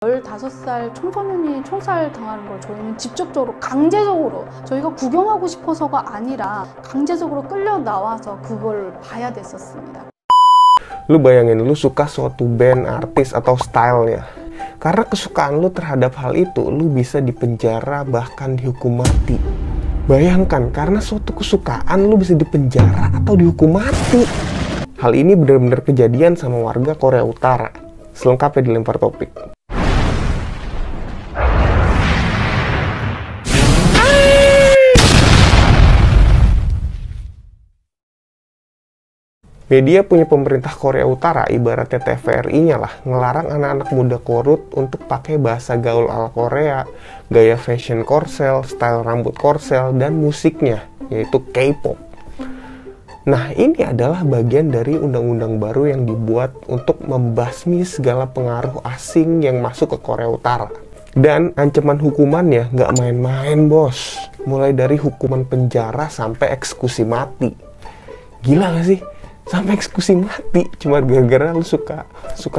15살 청소년이 총살 당하는 걸 저희는 직접적으로 강제적으로 저희가 구경하고 싶어서가 아니라 강제적으로 끌려 나와서 그걸 봐야 됐었습니다. Lu bayangin lu suka suatu band, artis, atau stylenya. Karena kesukaan lu terhadap hal itu, lu bisa dipenjara bahkan dihukum mati. Bayangkan, karena suatu kesukaan lu bisa dipenjara atau dihukum mati. Hal ini benar-benar kejadian sama warga Korea Utara. Selengkapnya di Lempar Topik. Media punya pemerintah Korea Utara, ibaratnya TVRI-nya lah, ngelarang anak-anak muda Korut untuk pakai bahasa gaul ala Korea, gaya fashion Korsel, style rambut Korsel, dan musiknya, yaitu K-pop. Nah, ini adalah bagian dari undang-undang baru yang dibuat untuk membasmi segala pengaruh asing yang masuk ke Korea Utara. Dan ancaman hukumannya nggak main-main, bos. Mulai dari hukuman penjara sampai eksekusi mati. Gila nggak sih? Sampai eksekusi mati cuma gara-gara lu suka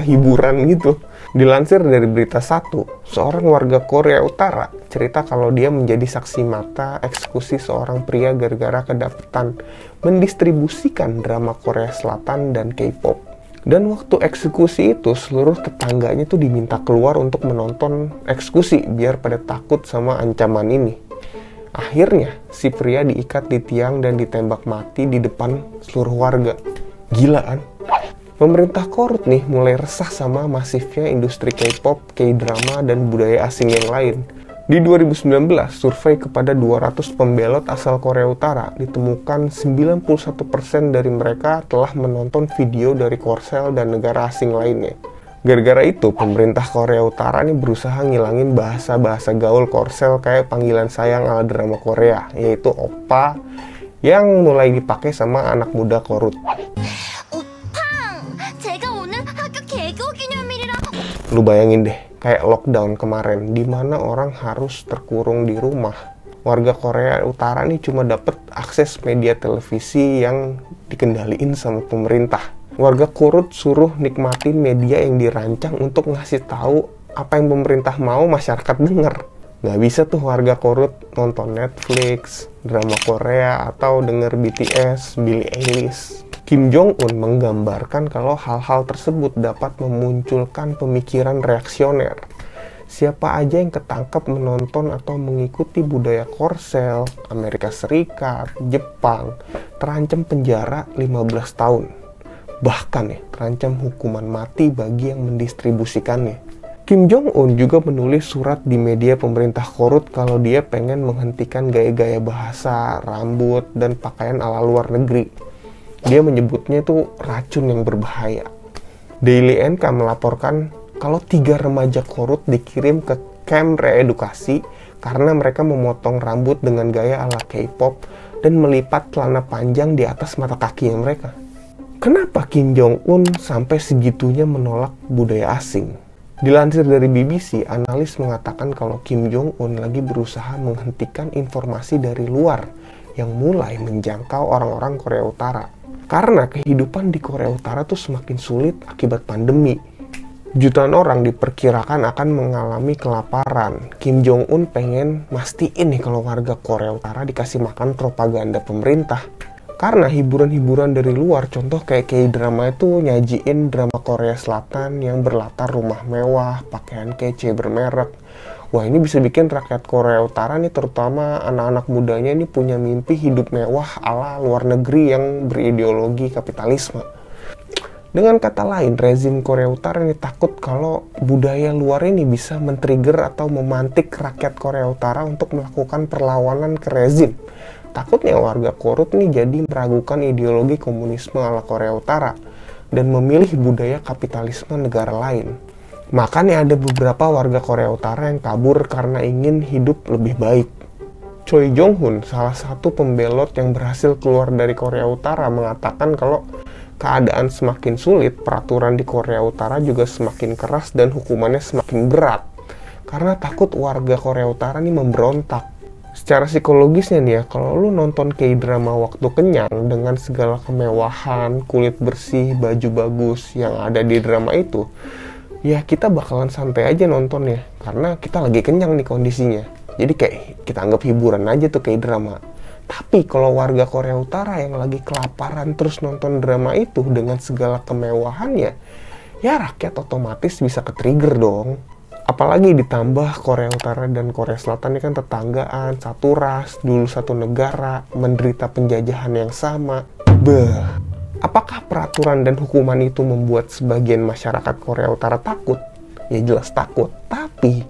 hiburan gitu. Dilansir dari Berita 1, seorang warga Korea Utara cerita kalau dia menjadi saksi mata eksekusi seorang pria gara-gara kedapatan mendistribusikan drama Korea Selatan dan K-pop. Dan waktu eksekusi itu seluruh tetangganya tuh diminta keluar untuk menonton eksekusi biar pada takut sama ancaman ini. Akhirnya, si pria diikat di tiang dan ditembak mati di depan seluruh warga. Gila kan? Pemerintah Korut nih mulai resah sama masifnya industri K-pop, K-drama, dan budaya asing yang lain. Di 2019, survei kepada 200 pembelot asal Korea Utara ditemukan 91% dari mereka telah menonton video dari Korsel dan negara asing lainnya. Gara-gara itu, pemerintah Korea Utara nih berusaha ngilangin bahasa-bahasa gaul Korsel kayak panggilan sayang ala drama Korea, yaitu oppa, yang mulai dipakai sama anak muda Korut. Lu bayangin deh, kayak lockdown kemarin, di mana orang harus terkurung di rumah. Warga Korea Utara nih cuma dapet akses media televisi yang dikendaliin sama pemerintah. Warga Korut suruh nikmatin media yang dirancang untuk ngasih tahu apa yang pemerintah mau masyarakat denger. Nggak bisa tuh warga Korut nonton Netflix, drama Korea, atau denger BTS, Billie Eilish. Kim Jong-un menggambarkan kalau hal-hal tersebut dapat memunculkan pemikiran reaksioner. Siapa aja yang ketangkep menonton atau mengikuti budaya Korsel, Amerika Serikat, Jepang, terancam penjara 15 tahun. Bahkan ya, terancam hukuman mati bagi yang mendistribusikannya. Kim Jong-un juga menulis surat di media pemerintah Korut kalau dia pengen menghentikan gaya-gaya bahasa, rambut, dan pakaian ala luar negeri. Dia menyebutnya itu racun yang berbahaya. Daily NK melaporkan kalau 3 remaja Korut dikirim ke camp reedukasi karena mereka memotong rambut dengan gaya ala K-pop dan melipat celana panjang di atas mata kakinya mereka. Kenapa Kim Jong-un sampai segitunya menolak budaya asing? Dilansir dari BBC, analis mengatakan kalau Kim Jong-un lagi berusaha menghentikan informasi dari luar yang mulai menjangkau orang-orang Korea Utara. Karena kehidupan di Korea Utara tuh semakin sulit akibat pandemi. Jutaan orang diperkirakan akan mengalami kelaparan. Kim Jong-un pengen mastiin nih kalau warga Korea Utara dikasih makan propaganda pemerintah. Karena hiburan-hiburan dari luar, contoh kayak K-drama itu nyajiin drama Korea Selatan yang berlatar rumah mewah, pakaian kece bermerek. Wah, ini bisa bikin rakyat Korea Utara nih, terutama anak-anak mudanya ini punya mimpi hidup mewah ala luar negeri yang berideologi kapitalisme. Dengan kata lain, rezim Korea Utara ini takut kalau budaya luar ini bisa men-trigger atau memantik rakyat Korea Utara untuk melakukan perlawanan ke rezim. Takutnya warga Korut nih jadi meragukan ideologi komunisme ala Korea Utara dan memilih budaya kapitalisme negara lain. Makanya ada beberapa warga Korea Utara yang kabur karena ingin hidup lebih baik. Choi Jong-hun, salah satu pembelot yang berhasil keluar dari Korea Utara, mengatakan kalau keadaan semakin sulit, peraturan di Korea Utara juga semakin keras dan hukumannya semakin berat. Karena takut warga Korea Utara nih memberontak. Secara psikologisnya nih ya, kalau lu nonton K-drama waktu kenyang dengan segala kemewahan, kulit bersih, baju bagus yang ada di drama itu, ya kita bakalan santai aja nontonnya karena kita lagi kenyang nih kondisinya. Jadi kayak kita anggap hiburan aja tuh kayak drama. Tapi kalau warga Korea Utara yang lagi kelaparan terus nonton drama itu dengan segala kemewahannya, ya rakyat otomatis bisa ke-trigger dong. Apalagi ditambah Korea Utara dan Korea Selatan ini kan tetanggaan, satu ras, dulu satu negara, menderita penjajahan yang sama. Apakah peraturan dan hukuman itu membuat sebagian masyarakat Korea Utara takut? Ya jelas takut. Tapi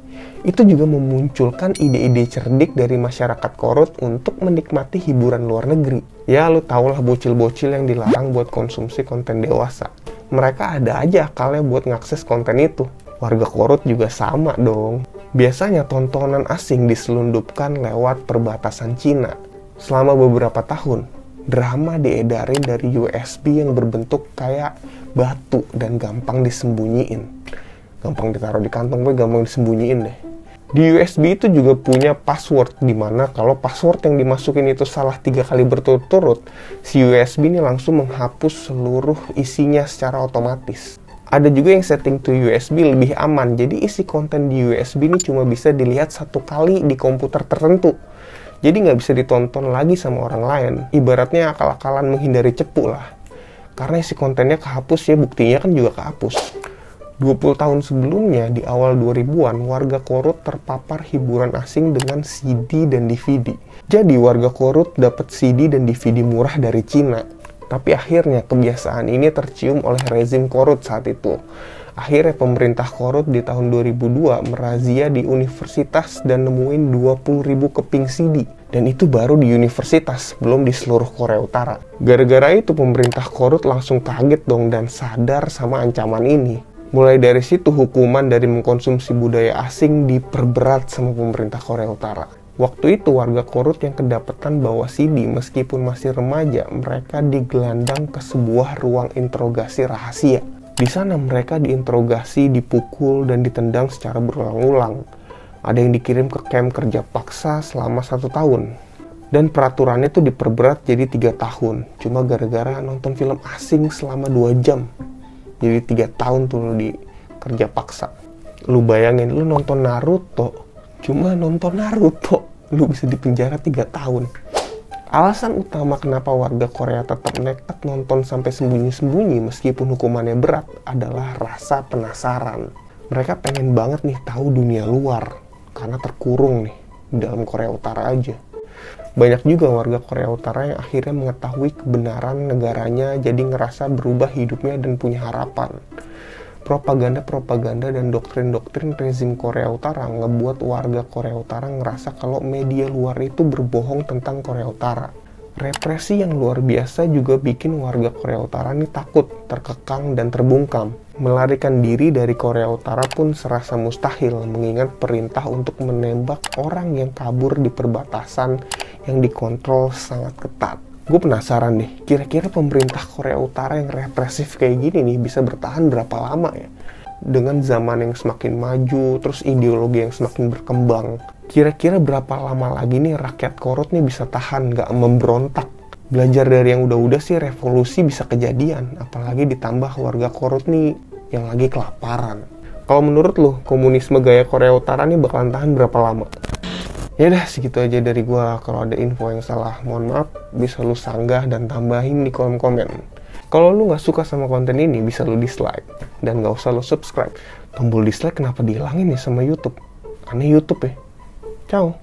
itu juga memunculkan ide-ide cerdik dari masyarakat Korut untuk menikmati hiburan luar negeri. Ya lu tau lah bocil-bocil yang dilarang buat konsumsi konten dewasa. Mereka ada aja akalnya buat ngakses konten itu. Warga Korut juga sama dong. Biasanya tontonan asing diselundupkan lewat perbatasan Cina. Selama beberapa tahun, drama diedarin dari USB yang berbentuk kayak batu dan gampang disembunyiin. Gampang ditaruh di kantong, tapi gampang disembunyiin deh. Di USB itu juga punya password, dimana kalau password yang dimasukin itu salah 3 kali berturut-turut, si USB ini langsung menghapus seluruh isinya secara otomatis. Ada juga yang setting to USB lebih aman, jadi isi konten di USB ini cuma bisa dilihat 1 kali di komputer tertentu. Jadi nggak bisa ditonton lagi sama orang lain. Ibaratnya akal-akalan menghindari cepu lah. Karena isi kontennya kehapus ya, buktinya kan juga kehapus. 20 tahun sebelumnya, di awal 2000-an, warga Korut terpapar hiburan asing dengan CD dan DVD. Jadi warga Korut dapat CD dan DVD murah dari Cina. Tapi akhirnya kebiasaan ini tercium oleh rezim Korut saat itu. Akhirnya pemerintah Korut di tahun 2002 merazia di universitas dan nemuin 20.000 keping CD. Dan itu baru di universitas, belum di seluruh Korea Utara. Gara-gara itu pemerintah Korut langsung kaget dong dan sadar sama ancaman ini. Mulai dari situ hukuman dari mengkonsumsi budaya asing diperberat sama pemerintah Korea Utara. Waktu itu warga Korut yang kedapatan bawa CD meskipun masih remaja, mereka digelandang ke sebuah ruang interogasi rahasia. Di sana mereka diinterogasi, dipukul, dan ditendang secara berulang-ulang. Ada yang dikirim ke kamp kerja paksa selama 1 tahun. Dan peraturannya tuh diperberat jadi 3 tahun. Cuma gara-gara nonton film asing selama 2 jam. Jadi 3 tahun tuh lu di kerja paksa. Lu bayangin, lu nonton Naruto, cuma nonton Naruto, lu bisa dipenjara 3 tahun. Alasan utama kenapa warga Korea tetap nekat nonton sampai sembunyi-sembunyi meskipun hukumannya berat adalah rasa penasaran. Mereka pengen banget nih tahu dunia luar, karena terkurung nih di dalam Korea Utara aja. Banyak juga warga Korea Utara yang akhirnya mengetahui kebenaran negaranya, jadi ngerasa berubah hidupnya dan punya harapan. Propaganda-propaganda dan doktrin-doktrin rezim Korea Utara ngebuat warga Korea Utara ngerasa kalau media luar itu berbohong tentang Korea Utara. Represi yang luar biasa juga bikin warga Korea Utara ini takut, terkekang, dan terbungkam. Melarikan diri dari Korea Utara pun serasa mustahil, mengingat perintah untuk menembak orang yang kabur di perbatasan yang dikontrol sangat ketat. Gue penasaran nih, kira-kira pemerintah Korea Utara yang represif kayak gini nih bisa bertahan berapa lama ya? Dengan zaman yang semakin maju, terus ideologi yang semakin berkembang. Kira-kira berapa lama lagi nih rakyat Korut nih bisa tahan, gak memberontak? Belajar dari yang udah-udah sih revolusi bisa kejadian, apalagi ditambah warga Korut nih yang lagi kelaparan. Kalau menurut lo, komunisme gaya Korea Utara nih bakalan tahan berapa lama? Ya udah, segitu aja dari gua. Kalau ada info yang salah, mohon maaf, bisa lu sanggah dan tambahin di kolom komen. Kalau lu nggak suka sama konten ini, bisa lu dislike. Dan nggak usah lu subscribe. Tombol dislike kenapa dihilangin ya sama YouTube? Aneh YouTube ya. Ciao.